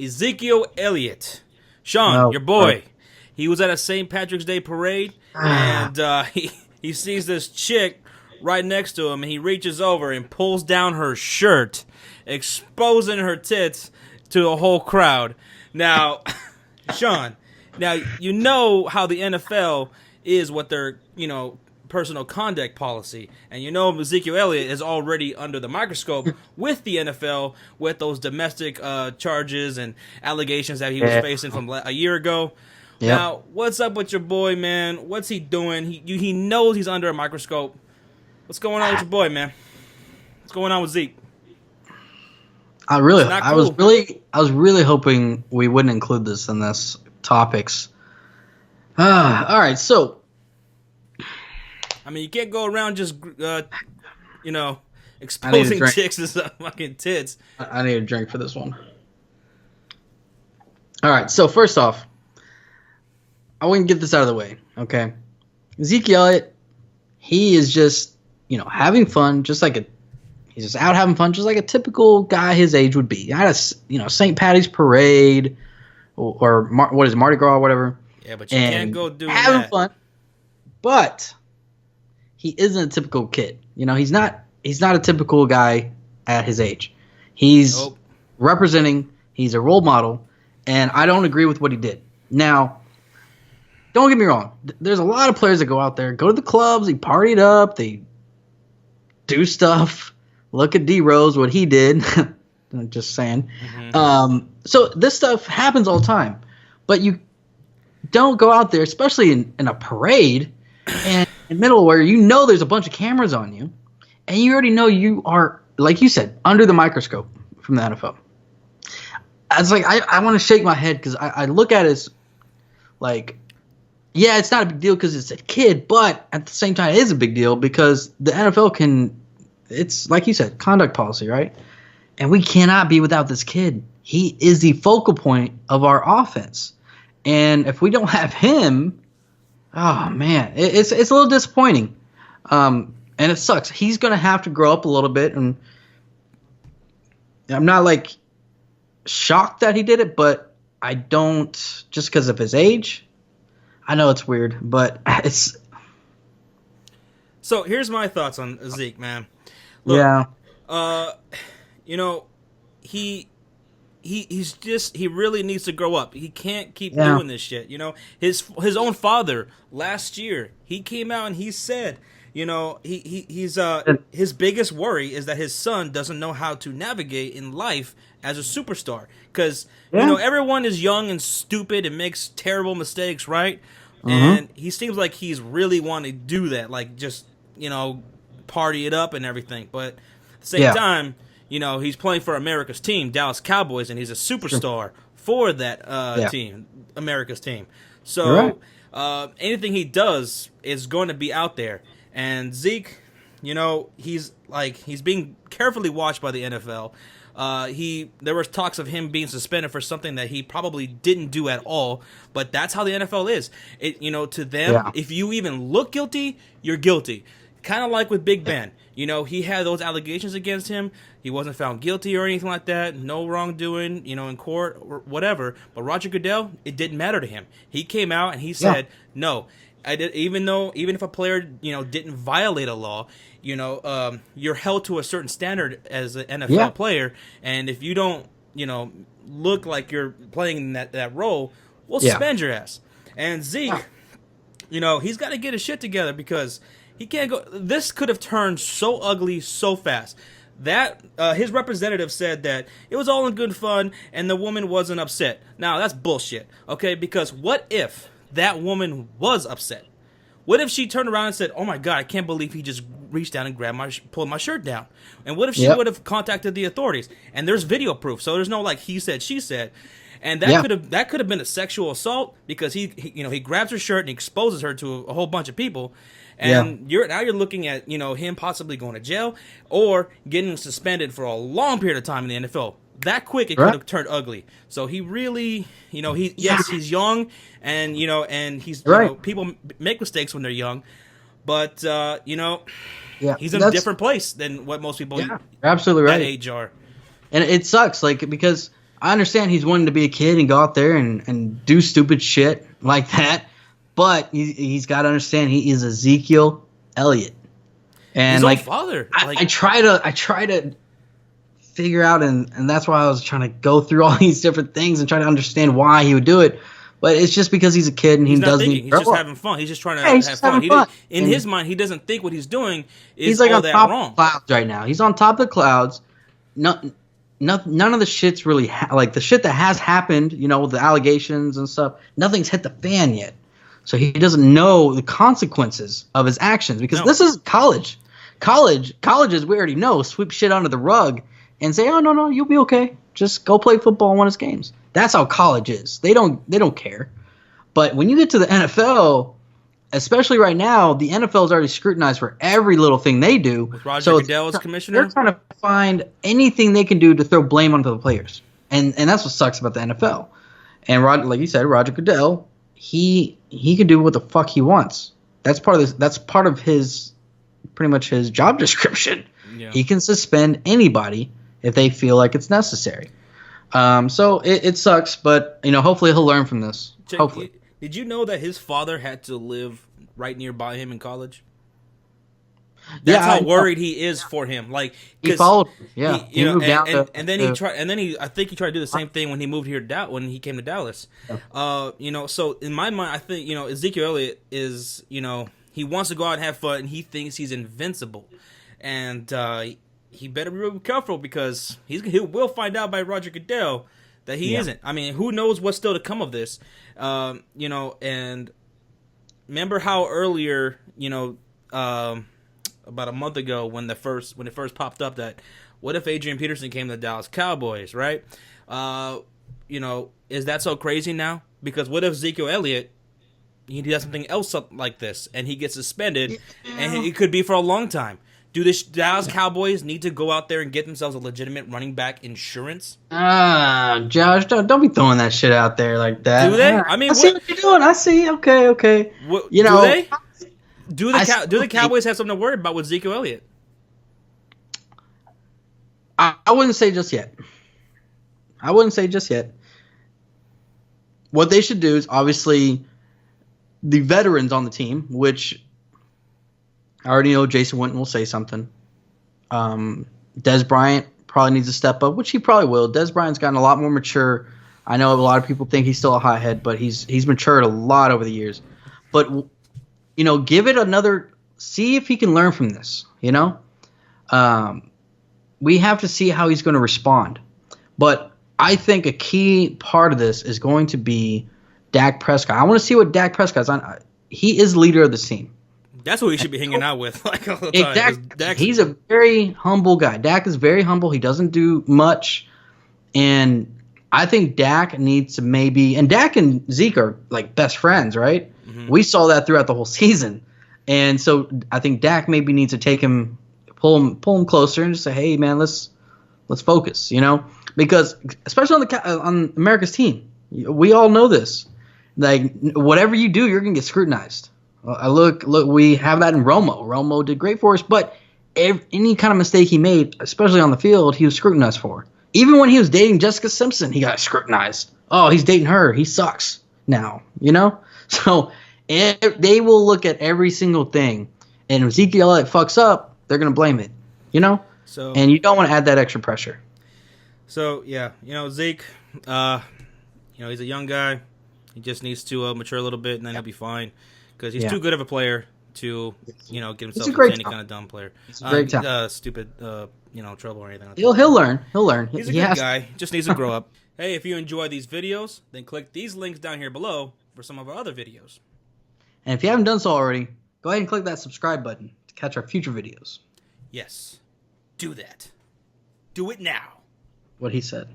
Ezekiel Elliott. Sean, your boy. He was at a St. Patrick's Day parade, and he sees this chick right next to him, and he reaches over and pulls down her shirt, exposing her tits to the whole crowd. Now, Sean, you know how the NFL is with their, personal conduct policy. And Ezekiel Elliott is already under the microscope with the NFL with those domestic charges and allegations that he was facing from a year ago. Yep. Now, what's up with your boy, man? What's he doing? He knows he's under a microscope. What's going on with your boy, man? What's going on with Zeke? I was really hoping we wouldn't include this in this topics. All right, so I mean, you can't go around just exposing chicks as fucking tits. I need a drink for this one. All right, so first off, I want to get this out of the way, okay? Ezekiel Elliott, he is just, having fun, he's just out having fun, just like a typical guy his age would be. At a, St. Patty's parade, or what is it, Mardi Gras or whatever. Yeah, but you can't go doing having that. Fun, but he isn't a typical kid. He's not a typical guy at his age. He's representing, he's a role model, and I don't agree with what he did. Now, don't get me wrong. There's a lot of players that go out there, go to the clubs, they party it up, they do stuff. Look at D-Rose, what he did. I'm just saying. Mm-hmm. So this stuff happens all the time. But you don't go out there, especially in a parade, and in the middle where there's a bunch of cameras on you, and you already know you are, like you said, under the microscope from the NFL. It's like I want to shake my head because I look at it as like, yeah, it's not a big deal because it's a kid, but at the same time, it is a big deal because the NFL it's like you said, conduct policy, right? And we cannot be without this kid. He is the focal point of our offense. And if we don't have him, oh, man, it's a little disappointing. And it sucks. He's going to have to grow up a little bit. And I'm not, shocked that he did it, but I don't, just because of his age. I know it's weird, but it's. So here's my thoughts on Zeke, man. Look, he really needs to grow up. He can't keep doing this shit. His own father last year, he came out and he said, he's his biggest worry is that his son doesn't know how to navigate in life as a superstar because everyone is young and stupid and makes terrible mistakes, right? And he seems like he's really wanting to do that, just party it up and everything. But at the same time, he's playing for America's team, Dallas Cowboys, and he's a superstar for that team, America's team. So anything he does is going to be out there. And Zeke, he's being carefully watched by the NFL. There was talks of him being suspended for something that he probably didn't do at all, but that's how the NFL is. To them, if you even look guilty, you're guilty. Kind of like with Big Ben. He had those allegations against him. He wasn't found guilty or anything like that. No wrongdoing, in court or whatever. But Roger Goodell, it didn't matter to him. He came out and he said, no, I did, even if a player, didn't violate a law, you're held to a certain standard as an NFL player. And if you don't, look like you're playing that role, we'll suspend your ass. And Zeke, he's got to get his shit together because he can't go. This could have turned so ugly so fast. That his representative said that it was all in good fun and the woman wasn't upset. Now, that's bullshit, okay? Because what if that woman was upset? What if she turned around and said, oh, my God, I can't believe he just reached down and pulled my shirt down? And what if she would have contacted the authorities? And there's video proof, so there's no he said, she said. And that could have been a sexual assault because he grabs her shirt and exposes her to a whole bunch of people. And you're looking at him possibly going to jail or getting suspended for a long period of time in the NFL. That quick, it could have turned ugly. So he really, he's young, and and he's people make mistakes when they're young, but he's in a different place than what most people absolutely that age are. And it sucks, because I understand he's wanting to be a kid and go out there and do stupid shit like that, but he's got to understand he is Ezekiel Elliott, and his like own father. I try to figure out, and that's why I was trying to go through all these different things and try to understand why he would do it. But it's just because he's a kid and he doesn't. He's just having fun. He's just trying to have fun. In his mind, he doesn't think what he's doing is he's like all on that top wrong. of the clouds right now. He's on top of the clouds. None of the shit's really like the shit that has happened. You know, with the allegations and stuff. Nothing's hit the fan yet, so he doesn't know the consequences of his actions because this is college. Colleges, we already know, sweep shit under the rug and say, "Oh no, you'll be okay. Just go play football and win us games." That's how college is. They don't care. But when you get to the NFL, especially right now, the NFL is already scrutinized for every little thing they do. With Roger Goodell as commissioner, they're trying to find anything they can do to throw blame onto the players, and that's what sucks about the NFL. And like you said, Roger Goodell, he can do what the fuck he wants. That's part of this. That's part of his pretty much his job description. Yeah. He can suspend anybody if they feel like it's necessary. So it sucks, but hopefully he'll learn from this. Hopefully. Did you know that his father had to live right nearby him in college? That's how worried he is for him. Like he followed, he moved down, and then he tried, and then I think he tried to do the same thing when he moved here when he came to Dallas. Yeah. So in my mind, I think Ezekiel Elliott is he wants to go out and have fun, and he thinks he's invincible, and he better be real careful because he will find out by Roger Goodell that he isn't. I mean, who knows what's still to come of this? And remember how earlier, about a month ago when it first popped up that what if Adrian Peterson came to the Dallas Cowboys, right? Is that so crazy now? Because what if Ezekiel Elliott he does something else like this and he gets suspended and it could be for a long time? Do the Dallas Cowboys need to go out there and get themselves a legitimate running back insurance? Josh, don't be throwing that shit out there like that. Do they? I mean, I see what you're doing. I see. Okay. Do they? Do the Cowboys have something to worry about with Ezekiel Elliott? I wouldn't say just yet. What they should do is obviously the veterans on the team, which I already know Jason Witten will say something. Des Bryant probably needs to step up, which he probably will. Des Bryant's gotten a lot more mature. I know a lot of people think he's still a hothead, but he's matured a lot over the years. But give it another. See if he can learn from this. We have to see how he's going to respond. But I think a key part of this is going to be Dak Prescott. I want to see what Dak Prescott's on. He is leader of the team. That's who he should be hanging out with like all the time. He's a very humble guy. Dak is very humble. He doesn't do much. And I think Dak needs to and Dak and Zeke are like best friends, right? Mm-hmm. We saw that throughout the whole season. And so I think Dak maybe needs to take him, pull him closer and just say, hey, man, let's focus, Because especially on America's team, we all know this. Like, whatever you do, you're going to get scrutinized. Look, we have that in Romo. Romo did great for us, but any kind of mistake he made, especially on the field, he was scrutinized for. Even when he was dating Jessica Simpson, he got scrutinized. Oh, he's dating her. He sucks now, So they will look at every single thing, and if Ezekiel Elliott fucks up, they're going to blame it, So, and you don't want to add that extra pressure. So, yeah, Zeke, he's a young guy. He just needs to mature a little bit, and then he'll be fine. Because he's too good of a player to, get himself into any kind of dumb player. He's a great talent. Stupid, trouble or anything like that. He'll learn. He'll learn. He's a good guy. Just needs to grow up. Hey, if you enjoy these videos, then click these links down here below for some of our other videos. And if you haven't done so already, go ahead and click that subscribe button to catch our future videos. Yes. Do that. Do it now. What he said.